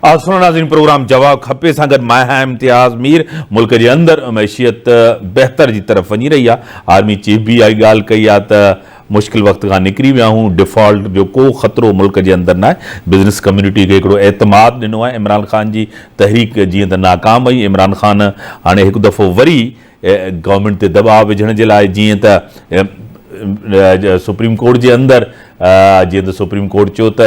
सुनो नाज़रीन, प्रोग्राम जवाब खपे सां गॾु मां आहियां इम्तियाज़ मीर। मुल्क जे अंदरि मैशियत बहितर जी तरफ़ वञी रही आहे। आर्मी चीफ भी आई ॻाल्हि कई आहे त मुश्किल वक़्त खां निकिरी विया आहियूं, डिफॉल्ट जो को ख़तरो मुल्क जे अंदरि न आहे। बिज़नेस कम्यूनिटी खे हिकिड़ो एतमाद ॾिनो आहे। इमरान ख़ान जी तहरीक जीअं त नाकाम वई, इमरान ख़ान हाणे हिकु दफ़ो वरी गवर्नमेंट ते दबाव विझण जे लाइ, जीअं त सुप्रीम कोर्ट जे अंदरि जीअं त सुप्रीम कोर्ट चयो त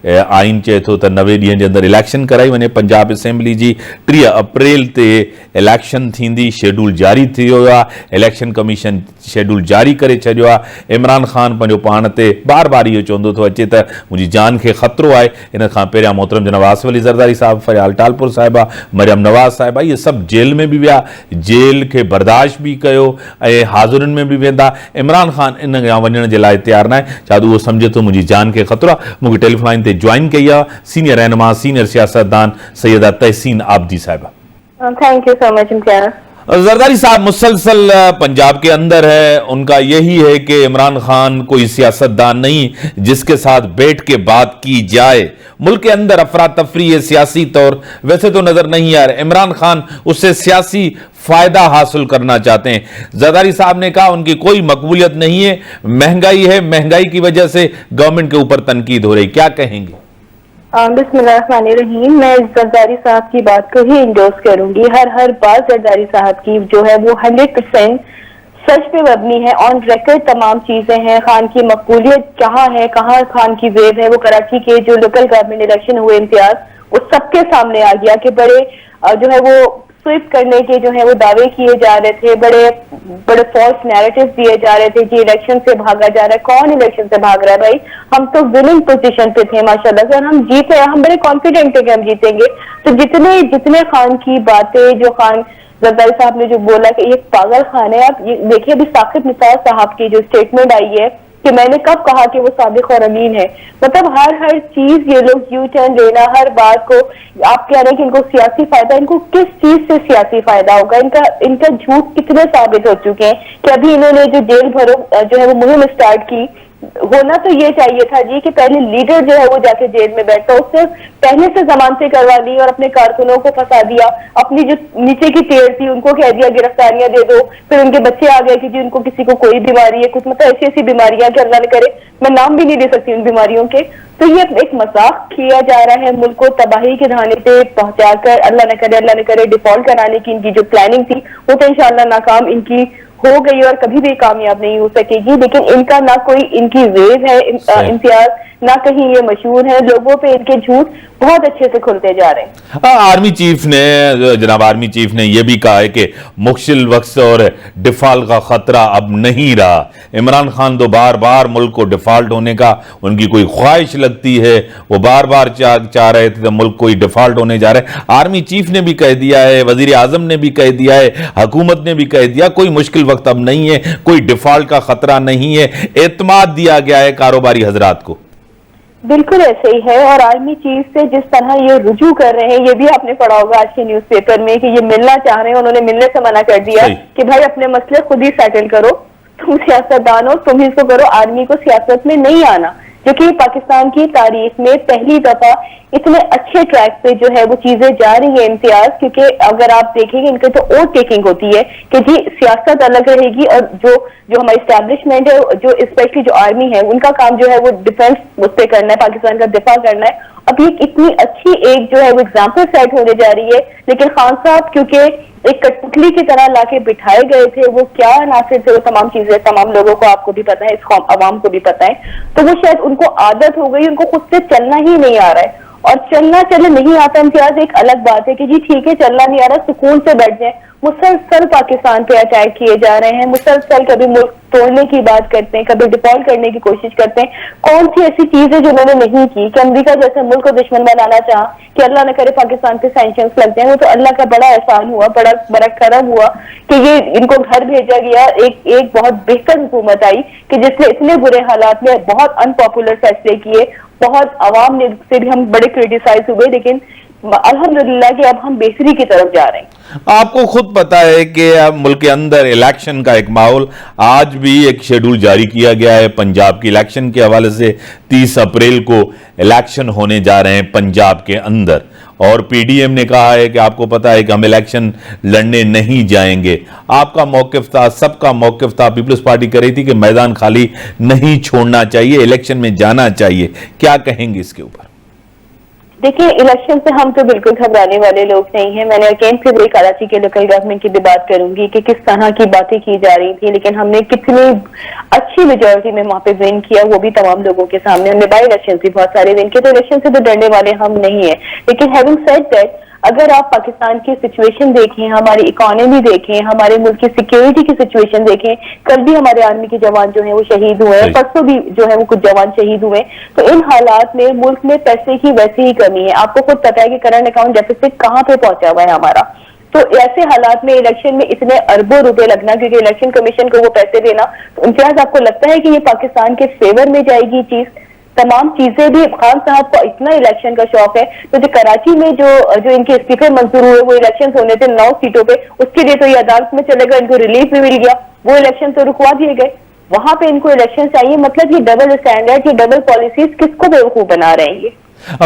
आइन चए थो त 90 ॾींहंनि जे अंदरि इलेक्शन कराई वञे। पंजाब असेंबली जी 3 अप्रैल ते इलेक्शन थींदी, शेड्यूल जारी थी वियो आहे। इलेक्शन कमीशन शेड्यूल जारी करे छॾियो आहे। इमरान ख़ान पंहिंजो पाण ते बार बार इहो चवंदो थो अचे त मुंहिंजी जान खे ख़तरो आहे। इन खां पहिरियां मोहतरम जनाब आसिफ अली ज़रदारी साहिबु, फरियाल टालपुर साहिबा, मरियम नवाज़ साहिबा, इहे सभु जेल में बि विया, जेल खे बर्दाश्त बि कयो ऐं हाज़ुरनि में बि वेंदा। इमरान ख़ान इन खां वञण जे लाइ तयारु न आहे। छा त उहो सम्झे थो मुंहिंजी जान खे ख़तरो आहे। मूंखे टेलीफोन लाइन ते ज्वाइन कई आहे सीनियर रहनुमा, सीनियर सियासतदान सैयदा तहसीन आबदी साहिबा। थैंक यू सो मच इम्तियाज़। जरदारी साहब, मुसलसल पंजाब के अंदर है, उनका यही है कि इमरान खान कोई सियासतदान नहीं जिसके साथ बैठ के बात की जाए। मुल्क के अंदर अफरा तफरी है सियासी तौर वैसे तो नजर नहीं आ रहा। इमरान खान उससे सियासी फायदा हासिल करना चाहते हैं। जरदारी साहब ने कहा उनकी कोई मकबूलियत नहीं है, महंगाई है, महंगाई की वजह से गवर्नमेंट के ऊपर तनकीद हो रही, क्या कहेंगे? बिस्मिल्लाहिर्रहमानिर्रहीम। मैं जरदारी साहब की बात को ही इंडोर्स करूंगी। हर बात जरदारी साहब की जो है वो 100% सच पे मबनी है। ऑन रिकॉर्ड तमाम चीजें हैं। खान की मकबूलियत कहाँ है, कहाँ खान की वेब है, वो कराची के जो लोकल गवर्नमेंट इलेक्शन हुए इम्तियाज, उस सबके सामने आ गया कि बड़े जो है वो स्वीप करने के जो है वो दावे किए जा रहे थे, बड़े फॉल्स नैरेटिव दिए जा रहे थे कि इलेक्शन से भागा जा रहा है। कौन इलेक्शन से भाग रहा है भाई? हम तो विनिंग पोजीशन पे थे माशाल्लाह से, और हम जीत रहे हैं। हम बड़े कॉन्फिडेंट थे कि हम जीतेंगे। तो जितने खान की बातें, जो खान जरदारी साहब ने जो बोला कि ये पागल खान है, आप ये देखिए अभी साकिब निसार साहब की जो स्टेटमेंट आई है कि मैंने कब कहा कि वो सादिक और अमीन है। मतलब हर चीज ये लोग यू टर्न लेना, हर बात को आप कह रहे हैं कि इनको सियासी फायदा, इनको किस चीज से सियासी फायदा होगा? इनका झूठ कितने साबित हो चुके हैं कि अभी इन्होंने जो जेल भरो जो है वो मुहिम स्टार्ट की। होना तो ये चाहिए था जी कि पहले लीडर जो है वो जाके जेल में बैठा, उसने पहले से जमानतें करवा ली और अपने कारकुनों को फंसा दिया। अपनी जो नीचे की टेयर थी उनको कह दिया गिरफ्तारियां दे दो। फिर उनके बच्चे आ गए कि जी उनको किसी को कोई बीमारी है, कुछ मतलब ऐसी बीमारियां कि अल्लाह न करे, मैं नाम भी नहीं दे सकती उन बीमारियों के। तो ये एक मजाक किया जा रहा है, मुल्क को तबाही के धाने पे पहुंचाकर अल्लाह न करे डिफॉल्ट कराने की इनकी जो प्लानिंग थी वो तो इंशाल्लाह नाकाम इनकी हो गई और कभी भी कामयाब नहीं हो सकेगी। लेकिन इनका ना कोई इनकी वेव है इम्तियाज, ना कहीं ये मशहूर है। लोगों पे इनके झूठ बहुत अच्छे से खुलते जा रहे हैं। आर्मी चीफ ने, जनाब आर्मी चीफ ने यह भी कहा है कि मुश्किल वक्त और डिफॉल्ट का खतरा अब नहीं रहा। इमरान खान तो बार बार मुल्क को डिफॉल्ट होने का उनकी कोई ख्वाहिश लगती है, वो बार बार चाह रहे थे तो मुल्क कोई डिफॉल्ट होने जा रहा है। आर्मी चीफ ने भी कह दिया है, वजीर आजम ने भी कह दिया है, हुकूमत ने भी कह दिया कोई मुश्किल वक्त अब नहीं है, कोई डिफॉल्ट का खतरा नहीं है। एतमाद दिया गया है कारोबारी हजरात को। बिल्कुल ऐसे ही है। और आर्मी चीफ से जिस तरह ये रुजू कर रहे हैं, ये भी आपने पढ़ा होगा आज के न्यूज़पेपर में कि ये मिलना चाह रहे हैं, उन्होंने मिलने से मना कर दिया कि भाई अपने मसले खुद ही सेटल करो, तुम सियासतदान हो, तुम इसको करो, आर्मी को सियासत में नहीं आना। जो कि पाकिस्तान की तारीख में पहली दफा इतने अच्छे ट्रैक पे जो है वो चीजें जा रही है इम्तियाज। क्योंकि अगर आप देखेंगे इनके तो ओट टेकिंग होती है कि जी सियासत अलग रहेगी और जो हमारी एस्टैब्लिशमेंट है, जो स्पेशली जो आर्मी है, उनका काम जो है वो डिफेंस उस पे करना है, पाकिस्तान का दिफा करना है। अब ये इतनी अच्छी एक जो है वो एग्जाम्पल सेट होने जा रही है। लेकिन खान साहब क्योंकि एक कठपुतली की तरह लाके बिठाए गए थे, वो क्या नासिर थे, वो तमाम चीजें तमाम लोगों को, आपको भी पता है, इस अवाम को भी पता है। तो वो शायद उनको आदत हो गई, उनको खुद से चलना ही नहीं आ रहा है। और चलने नहीं आता इम्तियाज एक अलग बात है कि जी ठीक है चलना नहीं आ रहा, सुकून से बैठ जाए। मुसलसल पाकिस्तान पे अटैक किए जा रहे हैं, मुसलसल कभी मुल्क तोड़ने की बात करते हैं, कभी डिफॉल्ट करने की कोशिश करते हैं। कौन सी ऐसी चीज है जो उन्होंने नहीं की कि अमेरिका जैसे मुल्क को दुश्मन बनाना चाहा कि अल्लाह न करे पाकिस्तान पे सैंक्शंस लग जाए। वो तो अल्लाह का बड़ा एहसान हुआ, बड़ा करम हुआ कि ये इनको घर भेजा गया। एक बहुत बेहतर हुकूमत आई कि जिसने इतने बुरे हालात में बहुत अनपॉपुलर फैसले किए, बहुत अवाम ने से भी हम बड़े क्रिटिसाइज हुए, लेकिन अल्हम्दुलिल्लाह कि अब हम बेहतरी की तरफ जा रहे हैं। आपको खुद पता है कि मुल्क के अंदर इलेक्शन का एक माहौल, आज भी एक शेड्यूल जारी किया गया है पंजाब के इलेक्शन के हवाले से। 30 अप्रैल को इलेक्शन होने जा रहे हैं पंजाब के अंदर اور پی ڈی ایم نے کہا ہے کہ آپ کو پتا ہے کہ ہم الیکشن لڑنے نہیں جائیں گے. آپ کا موقف تھا, سب کا موقف تھا, پیپلز پارٹی کر رہی تھی کہ میدان خالی نہیں چھوڑنا چاہیے, الیکشن میں جانا چاہیے. کیا کہیں گے اس کے اوپر؟ دیکھیں, الیکشن سے ہم تو بالکل گھبرانے والے لوگ نہیں ہیں. میں نے اگین پھر وہی کراچی کے لوکل گورنمنٹ کی بھی بات کروں گی کہ کس طرح کی باتیں کی جا رہی تھی, لیکن ہم نے کتنی اچھی میجورٹی میں وہاں پہ ون کیا وہ بھی تمام لوگوں کے سامنے. ہم نے بائی الیکشن بھی بہت سارے ون کیے, تو الیکشن سے تو ڈرنے والے ہم نہیں ہیں. لیکن ہیونگ سیڈ دیٹ, اگر آپ پاکستان کی سچویشن دیکھیں, ہماری اکانومی دیکھیں, ہمارے ملک کی سیکیورٹی کی سچویشن دیکھیں, کل بھی ہمارے آرمی کے جوان جو ہیں وہ شہید ہوئے ہیں, پرسوں بھی جو ہے وہ کچھ جوان شہید ہوئے, تو ان حالات میں ملک میں پیسے کی ویسے ہی کمی ہے. آپ کو خود پتا ہے کہ کرنٹ اکاؤنٹ ڈیفیسٹ کہاں پہ پہنچا ہوا ہے ہمارا. تو ایسے حالات میں الیکشن میں اتنے اربوں روپے لگنا, کیونکہ الیکشن کمیشن کو وہ پیسے دینا, تو امتیاز آپ کو لگتا ہے کہ یہ پاکستان کے فیور میں جائے گی چیز؟ تمام چیزیں بھی, خان صاحب کو اتنا الیکشن کا شوق ہے, تو جو کراچی میں جو ان کے استعفے منظور ہوئے وہ الیکشن ہونے تھے 9 سیٹوں پہ, اس کے لیے تو یہ عدالت میں چلے گئے, ان کو ریلیف بھی مل گیا, وہ الیکشن تو رکوا دیے گئے. وہاں پہ ان کو الیکشن چاہیے. مطلب یہ ڈبل اسٹینڈرڈ, یہ ڈبل پالیسیز کس کو بیوقوف بنا رہے ہیں یہ.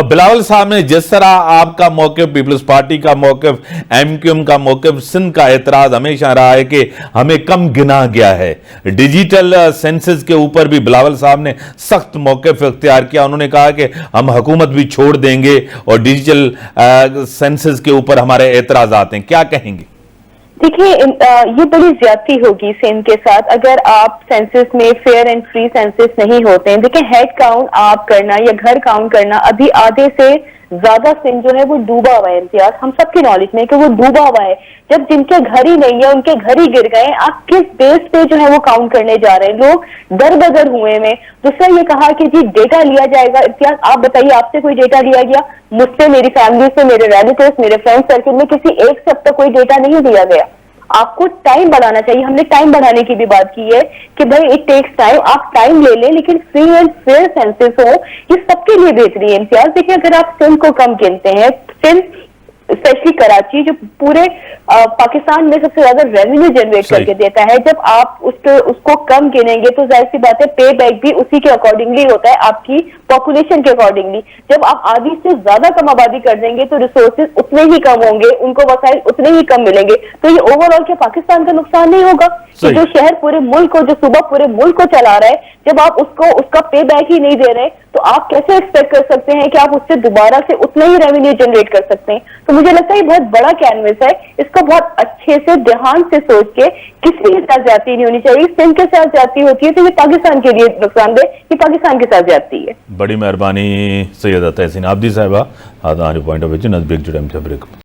بلاول صاحب نے جس طرح آپ کا موقف, پیپلز پارٹی کا موقف, ایم کیو ایم کا موقف, سندھ کا اعتراض ہمیشہ رہا ہے کہ ہمیں کم گنا گیا ہے. ڈیجیٹل سینسز کے اوپر بھی بلاول صاحب نے سخت موقف اختیار کیا. انہوں نے کہا کہ ہم حکومت بھی چھوڑ دیں گے اور ڈیجیٹل سینسز کے اوپر ہمارے اعتراضات ہیں. کیا کہیں گے؟ دیکھیے, یہ بڑی زیادتی ہوگی سندھ کے ساتھ اگر آپ سینسس میں فیئر اینڈ فری سینسس نہیں ہوتے ہیں. دیکھیں, ہیڈ کاؤنٹ آپ کرنا یا گھر کاؤنٹ کرنا, ابھی آدھے سے زیادہ سندھ جو ہے وہ ڈوبا ہوا ہے. امتیاز, ہم سب کی نالج میں کہ وہ ڈوبا ہوا ہے. جب جن کے گھر ہی نہیں ہے ان کے گھر ہی گر گئے, آپ کس بیس پہ جو ہے وہ کاؤنٹ کرنے جا رہے ہیں؟ لوگ در بدر ہوئے میں. دوسرا یہ کہا کہ جی ڈیٹا لیا جائے گا. امتیاز, آپ بتائیے, آپ سے کوئی ڈیٹا لیا گیا؟ مجھ سے, میری فیملی سے, میرے ریلیٹیوز, میرے فرینڈ سرکل میں کسی ایک سے اب تک کوئی ڈیٹا نہیں دیا گیا. آپ کو ٹائم بڑھانا چاہیے. ہم نے ٹائم بڑھانے کی بھی بات کی ہے کہ بھائی اٹ ٹیکس ٹائم, آپ ٹائم لے لیں, لیکن فری اینڈ فیئر سینسس ہو, یہ سب کے لیے بہتری ہے. امتیاز, دیکھیں, اگر آپ سندھ کو کم گنتے ہیں, سندھ اسپیشلی کراچی جو پورے پاکستان میں سب سے زیادہ ریونیو جنریٹ کر کے دیتا ہے, جب آپ اس کو کم گنیں گے تو ظاہر سی بات ہے پے بیک بھی اسی کے اکارڈنگلی ہوتا ہے, آپ کی پاپولیشن کے اکارڈنگلی. جب آپ آدھی سے زیادہ کم آبادی کر دیں گے تو ریسورسز اتنے ہی کم ہوں گے, ان کو وسائل اتنے ہی کم ملیں گے. تو یہ اوور آل کیا پاکستان کا نقصان نہیں ہوگا کہ جو شہر پورے ملک کو, جو صوبہ پورے ملک کو چلا رہا ہے, جب آپ اس کا پے بیک ہی نہیں دے رہے, تو آپ کیسے ایکسپیکٹ کر سکتے ہیں کہ آپ اس سے دوبارہ سے اتنا ہی ریونیو جنریٹ کر سکتے ہیں؟ تو مجھے لگتا ہے یہ بہت بڑا کینوس ہے, اس کو بہت اچھے سے دھیان سے سوچ کے, کسی کے ساتھ زیادتی نہیں ہونی چاہیے. سندھ کے ساتھ زیادتی ہوتی ہے تو یہ پاکستان کے لیے نقصان دہ, یہ پاکستان کے ساتھ زیادتی ہے. بڑی مہربانی سیدہ تحسین عابدی صاحبہ. پوائنٹ آف ویو نزدیک جڑے